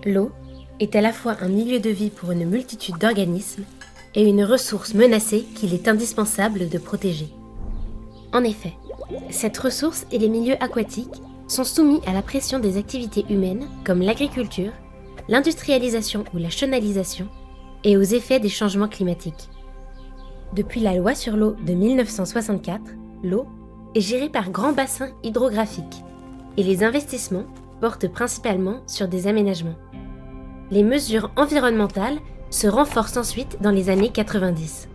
L'eau est à la fois un milieu de vie pour une multitude d'organismes et une ressource menacée qu'il est indispensable de protéger. En effet, cette ressource et les milieux aquatiques sont soumis à la pression des activités humaines comme l'agriculture, l'industrialisation ou la chenalisation et aux effets des changements climatiques. Depuis la loi sur l'eau de 1964, l'eau est gérée par grands bassins hydrographiques et les investissements portent principalement sur des aménagements. Les mesures environnementales se renforcent ensuite dans les années 90.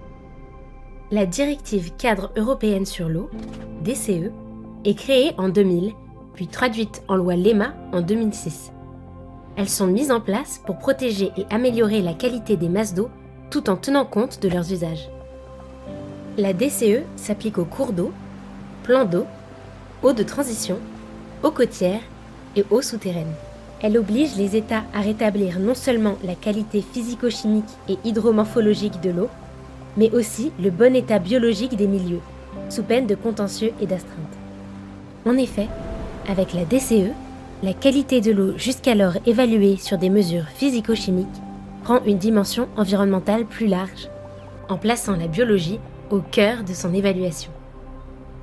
La directive cadre européenne sur l'eau, DCE, est créée en 2000, puis traduite en loi LEMA en 2006. Elles sont mises en place pour protéger et améliorer la qualité des masses d'eau tout en tenant compte de leurs usages. La DCE s'applique aux cours d'eau, plans d'eau, eaux de transition, eaux côtières et eaux souterraines. Elle oblige les États à rétablir non seulement la qualité physico-chimique et hydromorphologique de l'eau, mais aussi le bon état biologique des milieux, sous peine de contentieux et d'astreintes. En effet, avec la DCE, la qualité de l'eau jusqu'alors évaluée sur des mesures physico-chimiques prend une dimension environnementale plus large, en plaçant la biologie au cœur de son évaluation.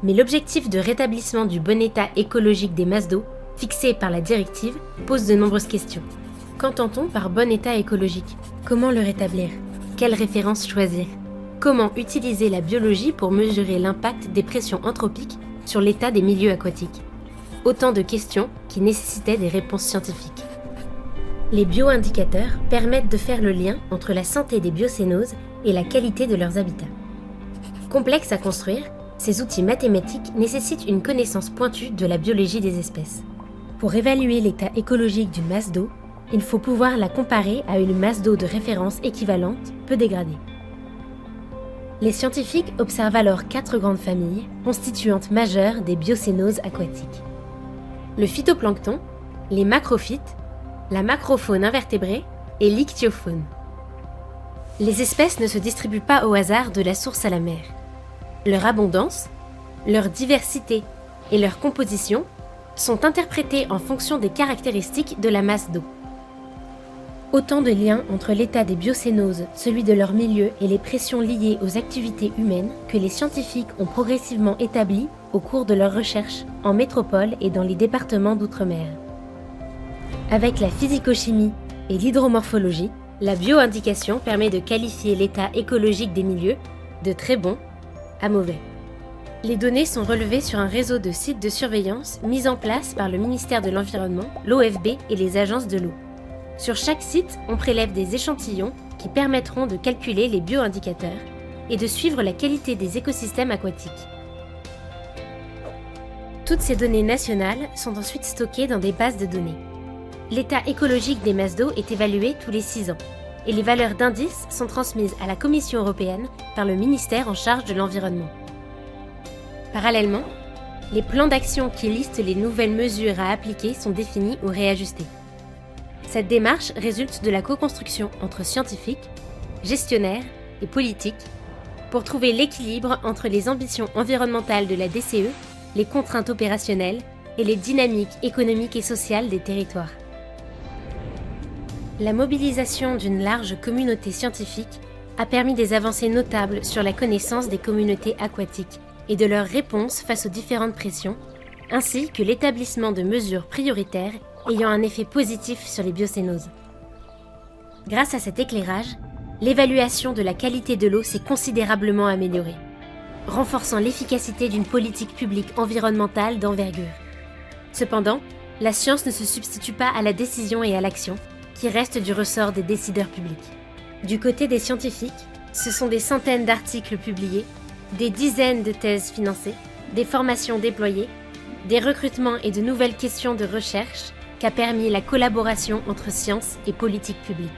Mais l'objectif de rétablissement du bon état écologique des masses d'eau, fixé par la directive, pose de nombreuses questions. Qu'entend-on par bon état écologique ? Comment le rétablir ? Quelles références choisir ? Comment utiliser la biologie pour mesurer l'impact des pressions anthropiques sur l'état des milieux aquatiques ? Autant de questions qui nécessitaient des réponses scientifiques. Les bioindicateurs permettent de faire le lien entre la santé des biocénoses et la qualité de leurs habitats. Complexes à construire, ces outils mathématiques nécessitent une connaissance pointue de la biologie des espèces. Pour évaluer l'état écologique d'une masse d'eau, il faut pouvoir la comparer à une masse d'eau de référence équivalente, peu dégradée. Les scientifiques observent alors 4 grandes familles, constituantes majeures des biocénoses aquatiques. Le phytoplancton, les macrophytes, la macrofaune invertébrée et l'ichtyofaune. Les espèces ne se distribuent pas au hasard de la source à la mer. Leur abondance, leur diversité et leur composition sont interprétées en fonction des caractéristiques de la masse d'eau. Autant de liens entre l'état des biocénoses, celui de leur milieu et les pressions liées aux activités humaines que les scientifiques ont progressivement établis au cours de leurs recherches en métropole et dans les départements d'outre-mer. Avec la physico-chimie et l'hydromorphologie, la bioindication permet de qualifier l'état écologique des milieux de très bon à mauvais. Les données sont relevées sur un réseau de sites de surveillance mis en place par le ministère de l'Environnement, l'OFB et les agences de l'eau. Sur chaque site, on prélève des échantillons qui permettront de calculer les bioindicateurs et de suivre la qualité des écosystèmes aquatiques. Toutes ces données nationales sont ensuite stockées dans des bases de données. L'état écologique des masses d'eau est évalué tous les 6 ans et les valeurs d'indice sont transmises à la Commission européenne par le ministère en charge de l'environnement. Parallèlement, les plans d'action qui listent les nouvelles mesures à appliquer sont définis ou réajustés. Cette démarche résulte de la co-construction entre scientifiques, gestionnaires et politiques pour trouver l'équilibre entre les ambitions environnementales de la DCE, les contraintes opérationnelles et les dynamiques économiques et sociales des territoires. La mobilisation d'une large communauté scientifique a permis des avancées notables sur la connaissance des communautés aquatiques et de leurs réponses face aux différentes pressions, ainsi que l'établissement de mesures prioritaires ayant un effet positif sur les biocénoses. Grâce à cet éclairage, l'évaluation de la qualité de l'eau s'est considérablement améliorée, renforçant l'efficacité d'une politique publique environnementale d'envergure. Cependant, la science ne se substitue pas à la décision et à l'action, qui restent du ressort des décideurs publics. Du côté des scientifiques, ce sont des centaines d'articles publiés, des dizaines de thèses financées, des formations déployées, des recrutements et de nouvelles questions de recherche qu'a permis la collaboration entre sciences et politique publique.